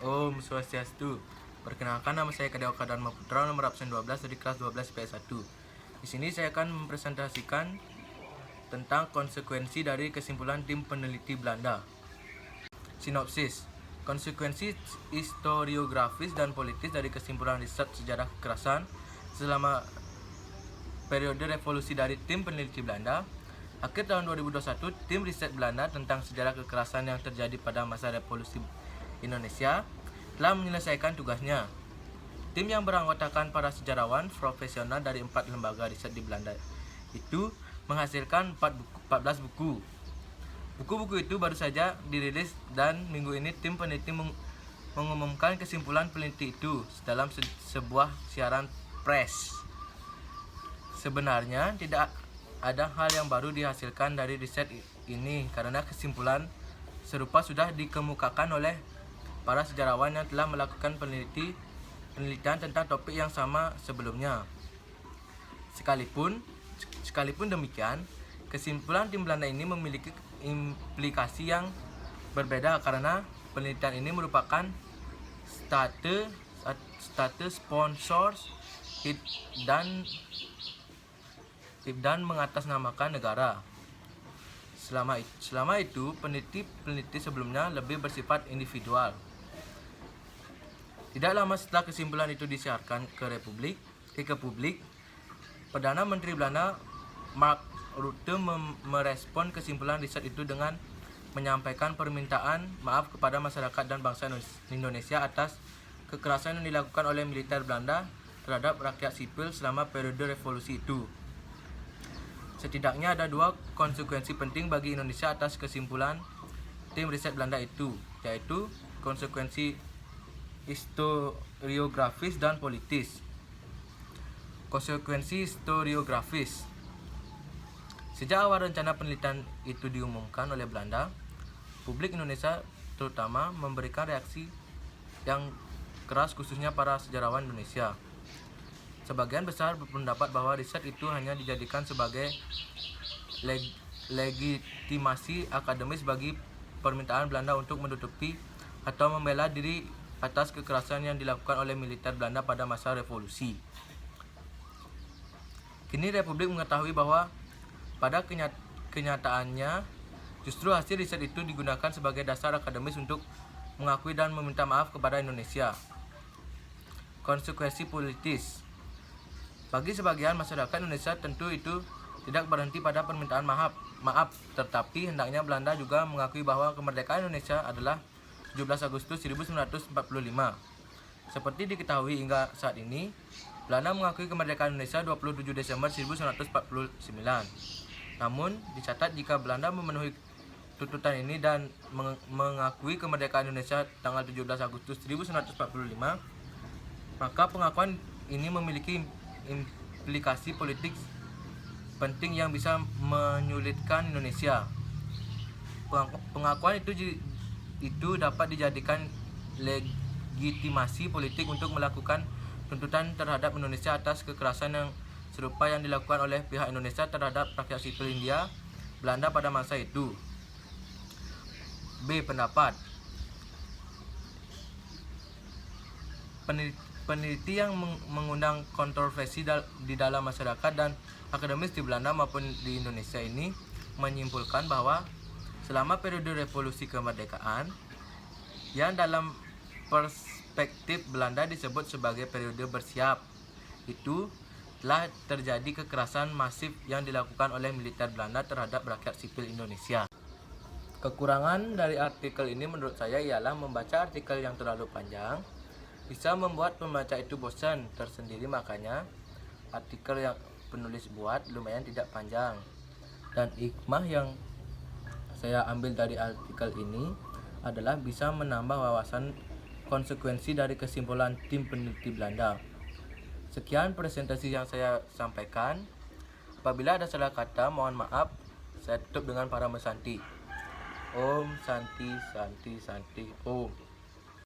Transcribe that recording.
Om Swastiastu. Perkenalkan, nama saya Kadeo Dharma Putra, nomor absen 12 dari kelas 12 PS1. Di sini saya akan mempresentasikan tentang konsekuensi dari kesimpulan tim peneliti Belanda. Sinopsis. Konsekuensi historiografis dan politis dari kesimpulan riset sejarah kekerasan selama periode revolusi dari tim peneliti Belanda. Akhir tahun 2021, tim riset Belanda tentang sejarah kekerasan yang terjadi pada masa revolusi Indonesia telah menyelesaikan tugasnya. Tim yang beranggotakan para sejarawan profesional dari 4 lembaga riset di Belanda itu menghasilkan 14 buku. Buku-buku itu baru saja dirilis dan minggu ini tim peneliti mengumumkan kesimpulan peneliti itu dalam sebuah siaran pers. Sebenarnya tidak ada hal yang baru dihasilkan dari riset ini karena kesimpulan serupa sudah dikemukakan oleh para sejarawan yang telah melakukan penelitian tentang topik yang sama sebelumnya. Sekalipun demikian, kesimpulan tim Belanda ini memiliki implikasi yang berbeda karena penelitian ini merupakan status sponsors dan mengatasnamakan negara. Selama itu peneliti sebelumnya lebih bersifat individual. Tidak lama setelah kesimpulan itu disiarkan ke publik, Perdana Menteri Belanda Mark Rutte merespon kesimpulan riset itu dengan menyampaikan permintaan maaf kepada masyarakat dan bangsa Indonesia atas kekerasan yang dilakukan oleh militer Belanda terhadap rakyat sipil selama periode revolusi itu. Setidaknya ada 2 konsekuensi penting bagi Indonesia atas kesimpulan tim riset Belanda itu, yaitu konsekuensi historiografis dan politis. Konsekuensi historiografis. Sejak awal rencana penelitian itu diumumkan oleh Belanda, publik Indonesia terutama memberikan reaksi yang keras, khususnya para sejarawan Indonesia. Sebagian besar berpendapat bahwa riset itu hanya dijadikan sebagai legitimasi akademis bagi permintaan Belanda untuk menutupi atau membela diri atas kekerasan yang dilakukan oleh militer Belanda pada masa revolusi. Kini Republik mengetahui bahwa pada kenyataannya justru hasil riset itu digunakan sebagai dasar akademis untuk mengakui dan meminta maaf kepada Indonesia. Konsekuensi politis. Bagi sebagian masyarakat Indonesia tentu itu tidak berhenti pada permintaan maaf, tetapi hendaknya Belanda juga mengakui bahwa kemerdekaan Indonesia adalah 17 Agustus 1945. Seperti diketahui hingga saat ini, Belanda mengakui kemerdekaan Indonesia 27 Desember 1949. Namun, dicatat jika Belanda memenuhi tuntutan ini dan mengakui kemerdekaan Indonesia tanggal 17 Agustus 1945, maka pengakuan ini memiliki implikasi politik penting yang bisa menyulitkan Indonesia. Pengakuan itu dapat dijadikan legitimasi politik untuk melakukan tuntutan terhadap Indonesia atas kekerasan yang serupa yang dilakukan oleh pihak Indonesia terhadap rakyat sipil Hindia Belanda pada masa itu. B. Pendapat. Peneliti yang mengundang kontroversi di dalam masyarakat dan akademis di Belanda maupun di Indonesia ini menyimpulkan bahwa selama periode revolusi kemerdekaan yang dalam perspektif Belanda disebut sebagai periode bersiap, itu telah terjadi kekerasan masif yang dilakukan oleh militer Belanda terhadap rakyat sipil Indonesia. Kekurangan dari artikel ini menurut saya ialah membaca artikel yang terlalu panjang bisa membuat pembaca itu bosan tersendiri, makanya artikel yang penulis buat lumayan tidak panjang. Dan hikmah yang saya ambil dari artikel ini adalah bisa menambah wawasan konsekuensi dari kesimpulan tim peneliti Belanda. Sekian presentasi yang saya sampaikan. Apabila ada salah kata, mohon maaf. Saya tutup dengan para mesanti. Om Santi Santi Santi Om.